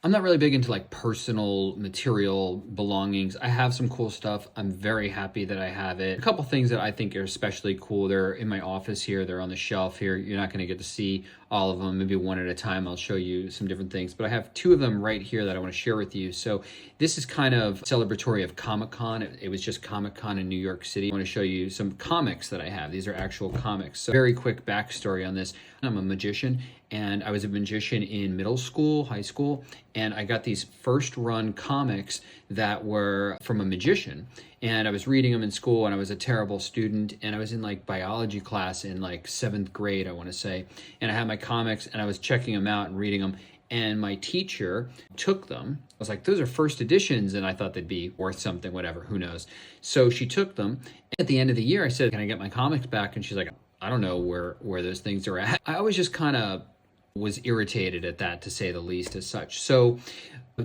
I'm not really big into like personal material belongings. I have some cool stuff. I'm very happy that I have it. A couple things that I think are especially cool. They're in my office here. They're on the shelf here. You're not going to get to see all of them. Maybe one at a time. I'll show you some different things. But I have two of them right here that I want to share with you. So this is kind of celebratory of Comic Con. It was just Comic Con in New York City. I want to show you some comics that I have. These are actual comics. So very quick backstory on this. I'm a magician, and I was a magician in middle school, high school, and I got these first run comics that were from a magician, and I was reading them in school, and I was a terrible student, and I was in like biology class in like 7th grade, I want to say, and I had my comics, and I was checking them out and reading them, and my teacher took them. I was like, those are first editions, and I thought they'd be worth something, whatever, who knows. So she took them. At the end of the year, I said, can I get my comics back? And she's like, I don't know where those things are at. I always just kind of was irritated at that, to say the least, as such. So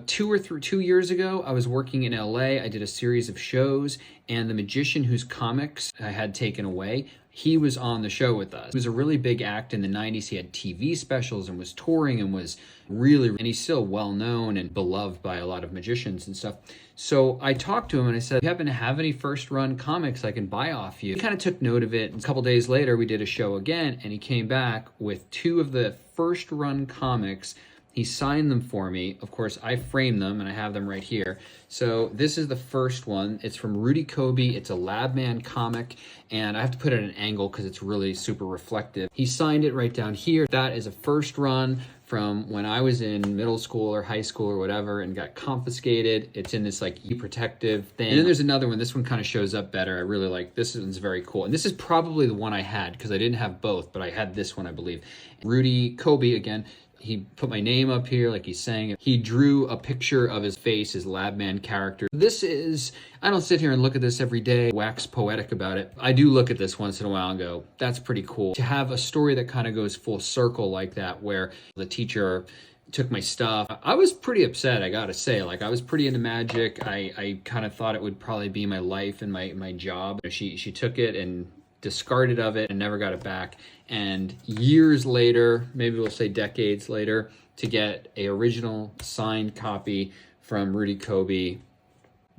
2 years ago, I was working in LA. I did a series of shows, and the magician whose comics I had taken away, he was on the show with us. He was a really big act in the 90s. He had TV specials and was touring and was and he's still well known and beloved by a lot of magicians and stuff. So I talked to him and I said, do you happen to have any first run comics I can buy off you? He kind of took note of it. A couple days later, we did a show again, and he came back with 2 of the first run comics. He signed them for me. Of course, I framed them, and I have them right here. So this is the first one. It's from Rudy Kobe. It's a Labman comic, and I have to put it at an angle because it's really super reflective. He signed it right down here. That is a first run from when I was in middle school or high school or whatever and got confiscated. It's in this like protective thing. And then there's another one. This one kind of shows up better. I really like this. One's very cool. And this is probably the one I had because I didn't have both, but I had this one, I believe. Rudy Kobe, again, he put my name up here like he's saying it. He drew a picture of his face, his Labman character. This is, I don't sit here and look at this every day, wax poetic about it. I do look at this once in a while and go, that's pretty cool. To have a story that kind of goes full circle like that, where the teacher took my stuff. I was pretty upset, I gotta say. Like, I was pretty into magic. I kind of thought it would probably be my life and my job. She took it and discarded of it and never got it back. And years later, maybe we'll say decades later, to get a original signed copy from Rudy Kobe.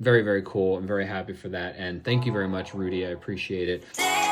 Very, very cool. I'm very happy for that. And thank you very much, Rudy. I appreciate it.